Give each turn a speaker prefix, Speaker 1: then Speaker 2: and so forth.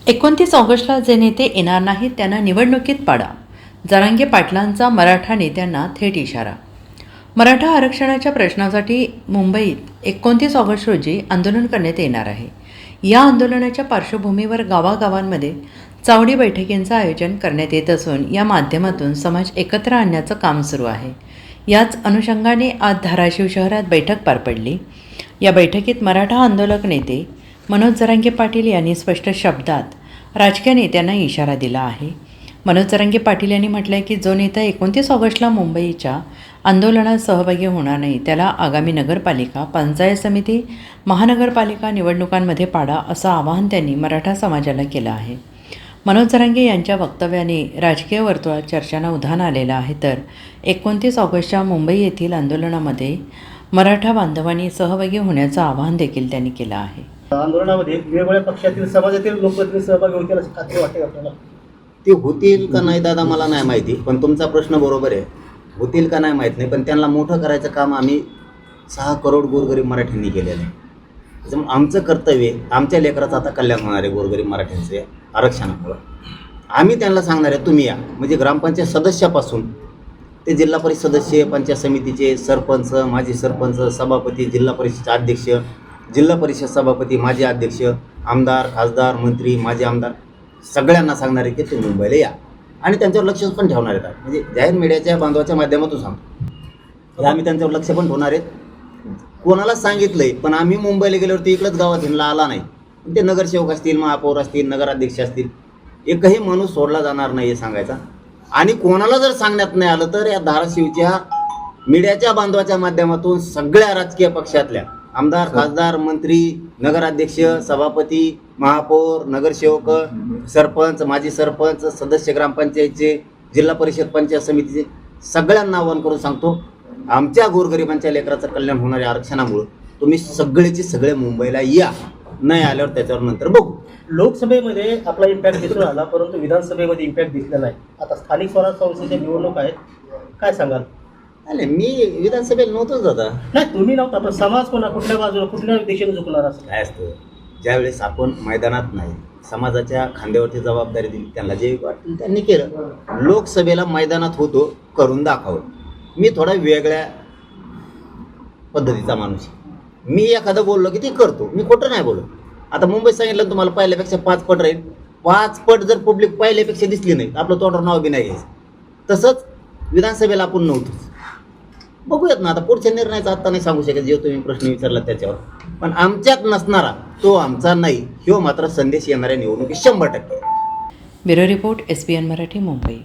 Speaker 1: 29 ऑगस्टला जे नेते येणार नाहीत त्यांना निवडणुकीत पाडा. जरांगे पाटलांचा मराठा नेत्यांना थेट इशारा. मराठा आरक्षणाच्या प्रश्नासाठी मुंबईत 29 ऑगस्ट रोजी आंदोलन करण्यात येणार आहे. या आंदोलनाच्या पार्श्वभूमीवर गावागावांमध्ये चावडी बैठकींचं आयोजन करण्यात येत असून या माध्यमातून समाज एकत्र आणण्याचं काम सुरू आहे. याच अनुषंगाने आज धाराशिव शहरात बैठक पार पडली. या बैठकीत मराठा आंदोलक नेते मनोज जरांगे पाटील यांनी स्पष्ट शब्दात राजकीय नेत्यांना इशारा दिला आहे. मनोज जरांगे पाटील यांनी म्हटलं आहे की जो नेता 29 ऑगस्टला मुंबईच्या आंदोलनात सहभागी होणार नाही त्याला आगामी नगरपालिका, पंचायत समिती, महानगरपालिका निवडणुकांमध्ये पाडा असं आवाहन त्यांनी मराठा समाजाला केलं आहे. मनोज जरांगे यांच्या वक्तव्याने राजकीय वर्तुळात चर्चांना उधाण आलेलं आहे. तर 29 ऑगस्टच्या मुंबई येथील आंदोलनामध्ये मराठा बांधवांनी सहभागी होण्याचं आवाहन देखील त्यांनी केलं आहे.
Speaker 2: आंदोलनामध्ये वेगवेगळ्या पक्षातील समाजातील लोकप्रतिनिधी सहभागी होतील अशी खात्री वाटते आपल्याला?
Speaker 3: ते होतील का नाही दादा मला नाही माहिती, पण तुमचा प्रश्न बरोबर आहे. होतील का नाही माहीत नाही, पण त्यांना मोठं करायचं काम आम्ही 6 करोड गोरगरीब मराठ्यांनी केलेलं आहे. त्याच्यामुळे आमचं कर्तव्य, आमच्या लेकराचं आता कल्याण होणार आहे गोरगरीब मराठ्यांचे आरक्षणामुळं. आम्ही त्यांना सांगणार आहे तुम्ही या, म्हणजे ग्रामपंचायत सदस्यापासून ते जिल्हा परिषद सदस्य, पंचायत समितीचे सरपंच, माजी सरपंच, सभापती, जिल्हा परिषदेचे अध्यक्ष, जिल्हा परिषद सभापती, माजी अध्यक्ष, आमदार, खासदार, मंत्री, माजी आमदार सगळ्यांना सांगणार आहे की तुम्ही मुंबईला या आणि त्यांच्यावर लक्ष पण ठेवणार आहेत. म्हणजे जाहीर मीडियाच्या बांधवाच्या माध्यमातून सांगतो आम्ही त्यांच्यावर लक्ष पण ठेवणार आहेत. कोणालाच सांगितलं आहे, पण आम्ही मुंबईला गेल्यावरती इकडंच गावात हिंडला आला नाही. ते नगरसेवक असतील, महापौर असतील, नगराध्यक्ष असतील, एकही माणूस सोडला जाणार नाही हे सांगायचा. आणि कोणाला जर सांगण्यात नाही आलं तर या धाराशिवच्या मीडियाच्या बांधवाच्या माध्यमातून सगळ्या राजकीय पक्षातल्या आमदार, खासदार, मंत्री, नगराध्यक्ष, सभापती, महापौर, नगरसेवक, सरपंच, माजी सरपंच, सदस्य ग्रामपंचायतचे, जिल्हा परिषद, पंचायत समितीचे सगळ्यांना आवाहन करून सांगतो आमच्या गोरगरिबांच्या लेकराचं कल्याण होणाऱ्या आरक्षणामुळं तुम्ही सगळेचे सगळे मुंबईला या. नाही आल्यावर त्याच्यावर नंतर बघू.
Speaker 2: लोकसभेमध्ये आपला इम्पॅक्ट दिसून आला, परंतु विधानसभेमध्ये इम्पॅक्ट दिसला नाही. आता स्थानिक स्वराज्य संस्थेच्या निवडणूक आहेत, काय सांगाल?
Speaker 3: नाही, मी विधानसभेला नव्हतोच दादा.
Speaker 2: नाही, तुम्ही नव्हता, पण समाज कुठल्या बाजूला, कुठल्या दिशेने झुकणार असं
Speaker 3: काय असतं, ज्यावेळेस आपण मैदानात नाही, समाजाच्या खांद्यावरची जबाबदारी दिली, त्यांना जे वाटलं त्यांनी केलं. लोकसभेला मैदानात होतो, करून दाखवलं. मी थोडा वेगळ्या पद्धतीचा माणूस. मी एखादं बोललो की ते करतो, मी खोटं नाही बोलत. आता मुंबईत सांगितलं तुम्हाला पहिल्यापेक्षा 5 पट राहील. 5 पट जर पब्लिक पहिल्यापेक्षा दिसली नाही आपलं तोंडावर नाव बी नाही घ्यायचं. तसंच विधानसभेला आपण नव्हतोच. बघूयात ना, आता पुढच्या निर्णयाचा आत्ता नाही सांगू शकत, जे तुम्ही प्रश्न विचारला त्याच्यावर. पण आमच्यात नसणारा तो आमचा नाही, ह्यो मात्र संदेश येणाऱ्या निवडणुकीत 100%.
Speaker 1: Bureau report, SBN Marathi, Mumbai.